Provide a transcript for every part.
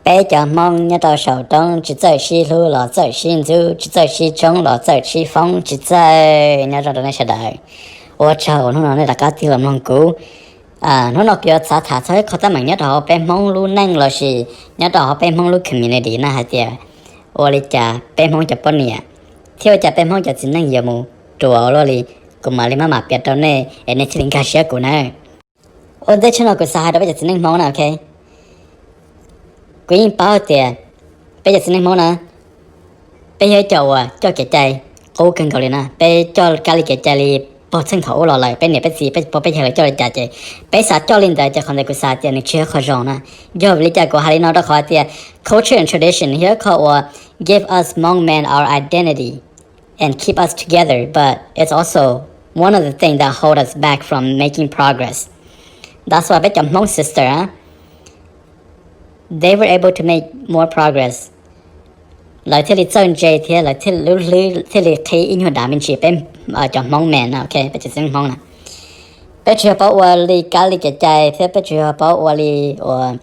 bây giờ mong nhớ tao sầu đông chỉ chơi xí lu là chơi xí du chỉ chơi xí trống là chơi xí phong chỉ chơi nhớ tao này sẽ đợi ô chờ nó nói là cá tiêu làm nông cũ nó kia xã thả thôiเขาตั้งnhớ tao bên mong lu năng là gì nhớ tao bên mong lu community na hả tiệt ô li cha bên mong chả bao nhiêu theo cha bên mong chả chỉ năng nhiều mu chùa lo li cũng mà li mà mặc biệt tao này em này chỉ linh cá sấu của này ô đây cho nó cũng xã đó bây giờ chỉ năng mong nào ok quý bao tiền bây giờ xin anh món nè bây giờ cho cái chai cố cần gọi nè bây cho cái chai li bỏ sinh khẩu lò lại bây này bây gì bây giờ cho cái chai bây giờ cho linh đời cho con này cũng sao tiền chưa khó rong nè giờ lý giải của hai nó đó khó tiền culture and tradition here called give us Hmong men our identity and keep us together but it's also one of the things that hold us back from making progress that's why bây giờ Hmong sister they were able to make more progress. Like till it's on J here, like till it in your damage ship trong Hmong man, okay, but it's in Hmong na. But you about wali kali ke chai, but you about wali or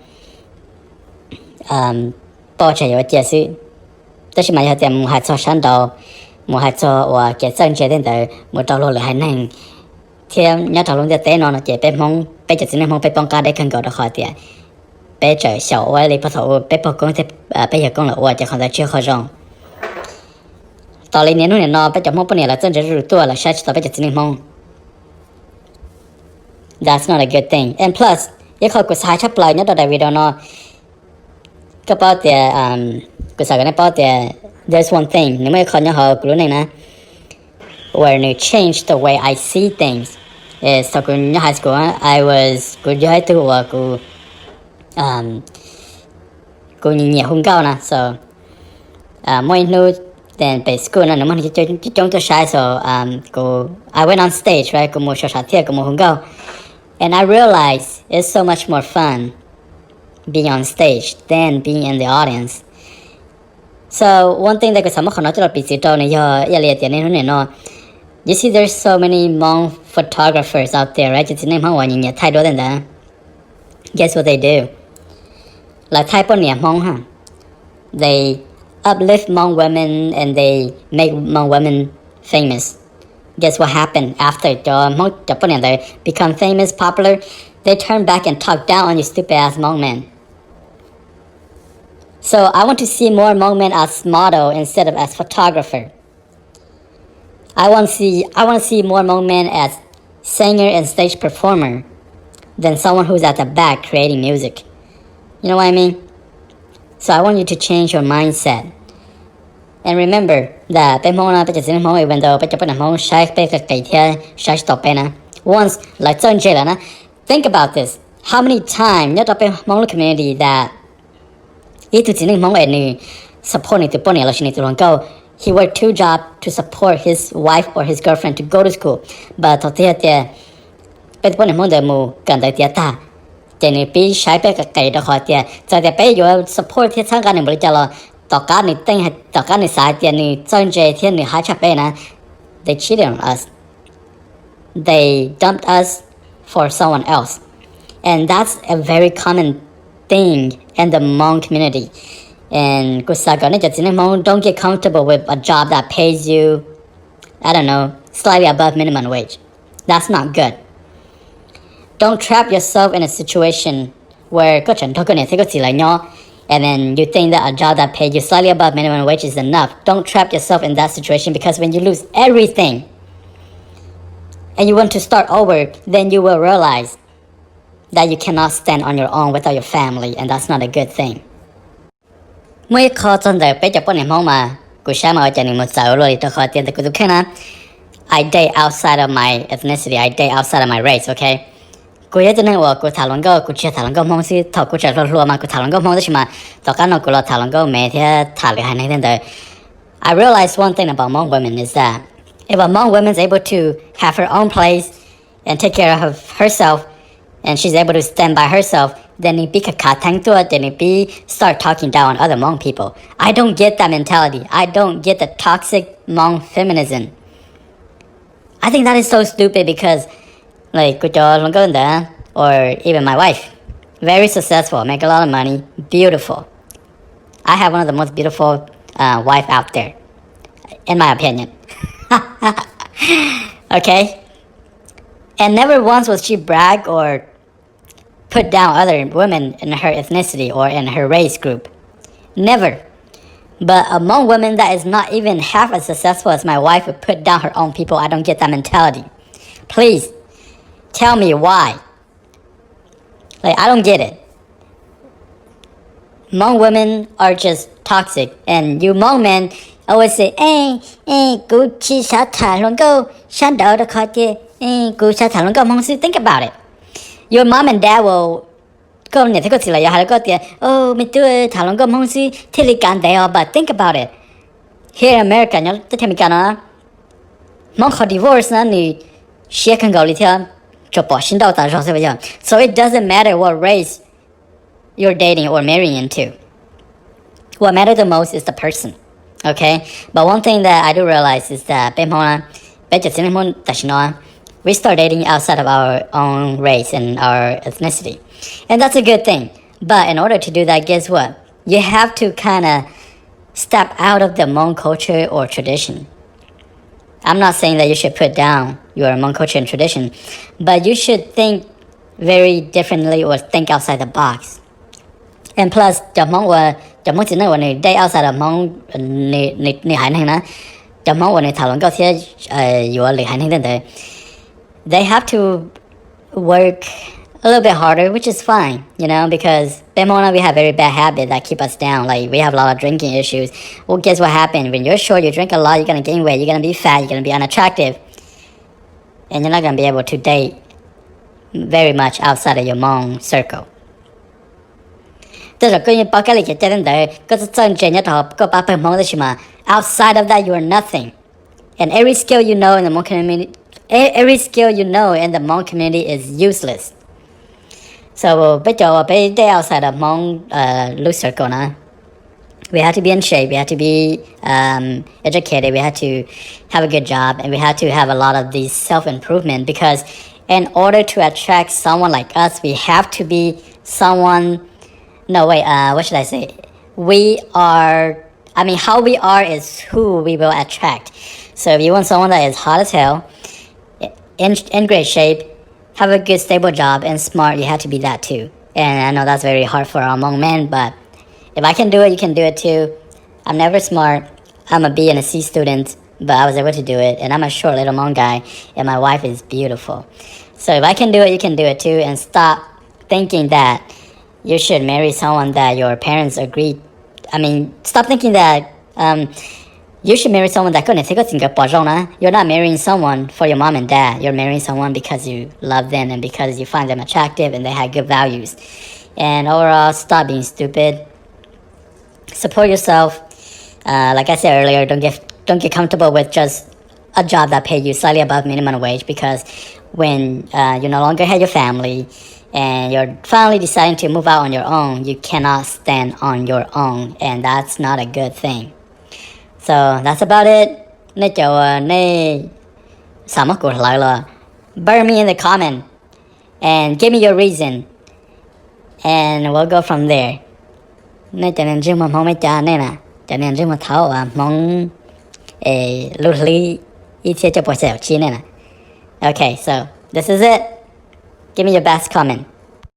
bao chạy ở chia sẻ. Tất nhiên mà giờ một hạt cho sáng đầu, một hạt cho cái chân chơi đến tới một đầu lối hai năng. Theo nhớ đầu lối tế nó chỉ bên Hmong, bên chỉ Hmong bên bông cá để cần gọi được khỏi tiền. Bây giờ小我哩不头被曝光在bây giờ con là我就看到chưa khó rong到了年龄呢bây giờ mong bao nhiêu là真正多了下去到bây giờ真mong that's not a good thing and plus 也靠个sai chấp lại nhất là đại video nó cái bao tiền cái sao cái bao tiền there's one thing nếu mà con nhớ họ cái này nè where you change the way I see things is so when high school I was good you had to work cô nhiều hơn cao nè so mỗi nu then by school nè nếu mà chỉ trong tôi sai so cô I went on stage right cô mua show thiệt cô mua hơn cao and I realized it's so much more fun being on stage than being in the audience so one thing that cô sắm khó nói cho là bị gì đâu này do liệt tiền nên nó you see there's so many Hmong photographers out there right chỉ nên Hmong nhiều thay đổi đến đó guess what they do là Thai bọn nhà Hmong ha they uplift Hmong women and they make Hmong women famous guess what happened after cho Hmong bọn nhà they become famous popular they turn back and talk down on you stupid ass Hmong men so I want to see more Hmong men as model instead of as photographer I want to see more Hmong men as singer and stage performer than someone who's at the back creating music. You know what I mean? So I want you to change your mindset. And remember that even though once like think about this. How many times in the community that he worked 2 jobs to support his wife or his girlfriend to go to school. But thì bị sai bé cái đó khỏi tiền, giờ thì bé vừa support thì sang cái này mới cho là tất cả này tên hay tất cả này sai tiền này chân chơi thì này hai chấp bé nè, they cheated on us, they dumped us for someone else, and that's a very common thing in the Hmong community. And cô sao cái này chỉ nên Hmong don't get comfortable with a job that pays you, I don't know, slightly above minimum wage. That's not good. Don't trap yourself in a situation where and then you think that a job that pays you slightly above minimum wage is enough. Don't trap yourself in that situation because when you lose everything and you want to start over, then you will realize that you cannot stand on your own without your family, and that's not a good thing. Mới khó chân đời bây giờ bọn em không mà cô sáng mà ở trên một giờ rồi tôi khó tiền thì cô thấy nè I date outside of my ethnicity, I date outside of my race, okay? Cô ấy cho nên là cô thảo luận cô chia thảo luận Hmong xí thọ cô trả lời mà cô thảo luận Hmong đó chứ mà tất cả nó cô là thảo luận mẹ thì thảo luận hai này thế I realized one thing about Hmong women is that if a Hmong woman is able to have her own place and take care of herself and she's able to stand by herself, then it be then it be start talking down on other Hmong people. I don't get that mentality. I don't get the toxic Hmong feminism. I think that is so stupid because like or even my wife, very successful, make a lot of money, beautiful, I have one of the most beautiful wife out there, in my opinion. Okay? And never once will she brag or put down other women in her ethnicity or in her race group. Never. But among women that is not even half as successful as my wife would put down her own people, I don't get that mentality. Please, tell me why. Like, I don't get it. Hmong women are just toxic, and you Hmong men always say, go chi sa thả luôn go, shan đau da khó tê, go sa thả luôn go Hmong sư. Think about it. Your mom and dad will go nè thế có gì là ya hay có tê, mình tôi thả luôn go Hmong sư, thế li can they all, but think about it. Here in America, nhớ tôi thấy mình can nó, Hmong khó divorce nó nè, share can go li theo, cho bỏ xin đau ta rồi sao bây giờ. So it doesn't matter what race you're dating or marrying into. What matters the most is the person, okay? But one thing that I do realize is that we start dating outside of our own race and our ethnicity. And that's a good thing. But in order to do that, guess what? You have to kind of step out of the Hmong culture or tradition. I'm not saying that you should put down your Hmong culture and tradition, but you should think very differently or think outside the box. And plus, the Hmong chỉ nói when they outside of Hmong nị hải này nè, the Hmong when they thảo luận có thểอยู่lì hải này they have to work a little bit harder, which is fine, you know, because Hmong we have very bad habits that keep us down. Like we have a lot of drinking issues. Well, guess what happened? When you're short, you drink a lot, you're gonna gain weight, you're gonna be fat, you're gonna be unattractive, and you're not gonna be able to date very much outside of your Hmong circle. Outside of that, you are nothing. And every skill you know in the Hmong community, is useless. So, outside of Hmong loose circle, we have to be in shape, we have to be educated, we have to have a good job, and we have to have a lot of these self-improvement, because in order to attract someone like us, we have to be someone. No, wait, what should I say? How we are is who we will attract. So if you want someone that is hot as hell, in great shape, have a good stable job, and smart, you have to be that too. And I know that's very hard for our Hmong men, but if I can do it, you can do it too. I'm never smart. I'm a B and a C student, but I was able to do it. And I'm a short little Hmong guy, and my wife is beautiful. So if I can do it, you can do it too. And stop thinking that you should marry someone that your parents agreed. Stop thinking that you should marry someone that you're not marrying someone for your mom and dad. You're marrying someone because you love them and because you find them attractive and they have good values. And overall, stop being stupid. Support yourself. Like I said earlier, don't get comfortable with just a job that pays you slightly above minimum wage, because when you no longer have your family and you're finally deciding to move out on your own, you cannot stand on your own, and that's not a good thing. So that's about it. Burn me in the comment and give me your reason, and we'll go from there. Okay, so this is it. Give me your best comment.